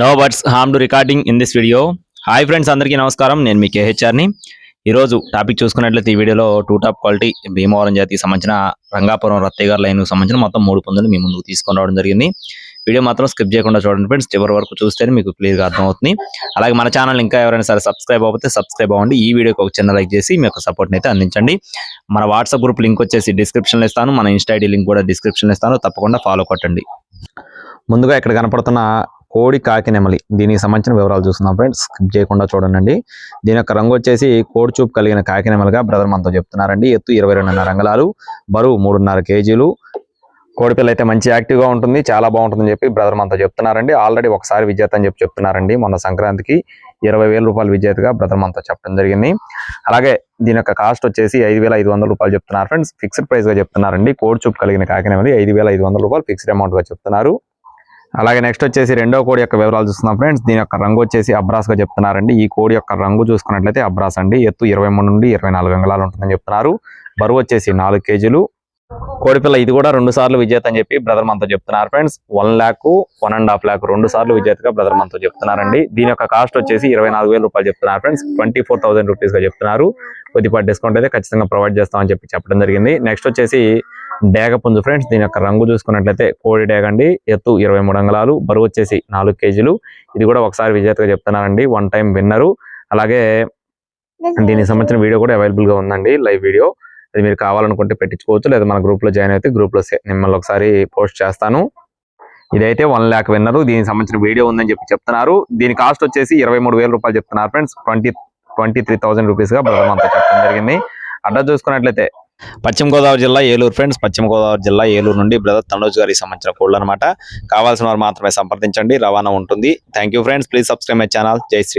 No buts harm to recording in this video. Hi friends, అందరికీ నమస్కారం. నేను మీ కేహెచ్ఆర్ని. ఈరోజు టాపిక్ చూసుకున్నట్లయితే ఈ వీడియోలో టూ టాప్ క్వాలిటీ భీమవరం జాతికి సంబంధించిన రంగాపురం రత్తయ్య గారి లైన్కి సంబంధించిన మొత్తం 3 పుంజులు మీ ముందుకు తీసుకొని రావడం జరిగింది. వీడియో మాత్రం స్కిప్ చేయకుండా చూడండి ఫ్రెండ్స్, చివరి వరకు చూస్తేనే మీకు క్లియర్గా అర్థమవుతుంది. అలాగే మన ఛానల్ ఇంకా ఎవరైనా సరే సబ్స్క్రైబ్ అవ్వకపోతే సబ్స్క్రైబ్ అవ్వండి. ఈ వీడియోకి ఒక చిన్న లైక్ చేసి మీ యొక్క సపోర్ట్ని అయితే అందించండి. మన వాట్సాప్ గ్రూప్ లింక్ వచ్చేసి డిస్క్రిప్షన్లో ఇస్తాను, మన ఇన్స్టా ఐడి లింక్ కూడా డిస్క్రిప్షన్లో ఇస్తాను, తప్పకుండా ఫాలో కొట్టండి. ముందుగా ఇక్కడ కనపడుతున్న కోడి కాకి నెమలి, దీనికి సంబంధించిన వివరాలు చూస్తున్నాం ఫ్రెండ్స్, స్కిప్ చేయకుండా చూడండి. దీని యొక్క రంగు వచ్చేసి కోడి చూపు కలిగిన కాకి నెమలిగా బ్రదర్ మనతో చెప్తున్నారండి. ఎత్తు 22.5 అంగుళాలు, బరువు 3.5 కేజీలు. కోడిపిల్ల అయితే మంచి యాక్టివ్గా ఉంటుంది, చాలా బాగుంటుందని చెప్పి బ్రదర్ మనతో చెప్తున్నారండి. ఆల్రెడీ ఒకసారి విజేత అని చెప్తున్నారండి. మొన్న సంక్రాంతికి 20,000 రూపాయలు విజేతగా బ్రదర్ మనతో చెప్పడం జరిగింది. అలాగే దీని యొక్క కాస్ట్ వచ్చేసి 5,500 రూపాయలు చెప్తున్నారు ఫ్రెండ్స్, ఫిక్స్డ్ ప్రైస్ గా చెప్తున్నారండి. కోడి చూపు కలిగిన కాకి నెమలి 5,500 రూపాయలు ఫిక్స్డ్ అమౌంట్ గా చెప్తున్నారు. అలాగే నెక్స్ట్ వచ్చేసి రెండో కోడి యొక్క వివరాలు చూస్తున్నాం ఫ్రెండ్స్. దీని యొక్క రంగు వచ్చేసి అబ్రాస్ గా చెప్తున్నారండి. ఈ కోడి యొక్క రంగు చూసుకున్నట్లయితే అబ్రాస్ అండి. ఎత్తు 23 నుండి 24 అంగుళాలు ఉంటుందని చెప్తున్నారు. బరువు వచ్చేసి 4 కేజీలు. కోడిపిల్ల ఇది కూడా 2 సార్లు విజేత అని చెప్పి బ్రదర్ మనతో చెప్తున్నారు ఫ్రెండ్స్. 1 lakh, 1.5 lakh 2 సార్లు విజేతగా బ్రదర్ మనతో చెప్తున్నారండి. దీని యొక్క కాస్ట్ వచ్చేసి 24,000 రూపాయలు చెప్తున్నారు ఫ్రెండ్స్, 24,000 రూపీస్ గా చెప్తున్నారు. కొద్దిపాటి డిస్కౌంట్ అయితే ఖచ్చితంగా ప్రొవైడ్ చేస్తామని చెప్పి చెప్పడం జరిగింది. నెక్స్ట్ వచ్చేసి డేగ పుంజు ఫ్రెండ్స్. దీని యొక్క రంగు చూసుకున్నట్లయితే కోడి డేగ అండి. ఎత్తు 23 అంగుళాలు, బరువు వచ్చేసి 4 కేజీలు. ఇది కూడా ఒకసారి విజేతగా చెప్తున్నారండి, 1 time విన్నరు. అలాగే దీనికి సంబంధించిన వీడియో కూడా అవైలబుల్ గా ఉందండి, లైవ్ వీడియో. అది మీరు కావాలనుకుంటే పెట్టించుకోవచ్చు, లేదా మన గ్రూప్ లో జాయిన్ అయితే గ్రూప్ లో మిమ్మల్ని ఒకసారి పోస్ట్ చేస్తాను. ఇదైతే 1 lakh విన్నరు. దీనికి సంబంధించిన వీడియో ఉందని చెప్పి చెప్తున్నారు. దీని కాస్ట్ వచ్చేసి 23,000 రూపాయలు చెప్తున్నారు ఫ్రెండ్స్, 23,000 రూపీస్ గా బ్రదర్ మనతో చెప్పడం జరిగింది. అడ్రస్ చూసుకున్నట్లయితే పశ్చిమ గోదావరి జిల్లా ఏలూరు ఫ్రెండ్స్, పశ్చిమ గోదావరి జిల్లా ఏలూరు నుండి బ్రదర్ తనోజ్ గారికి సంబంధించిన కోళ్ళు అనమాట. కావాల్సిన వారు మాత్రమే సంప్రదించండి, రవాణా ఉంటుంది. Thank you friends, please subscribe my channel. జై శ్రీ.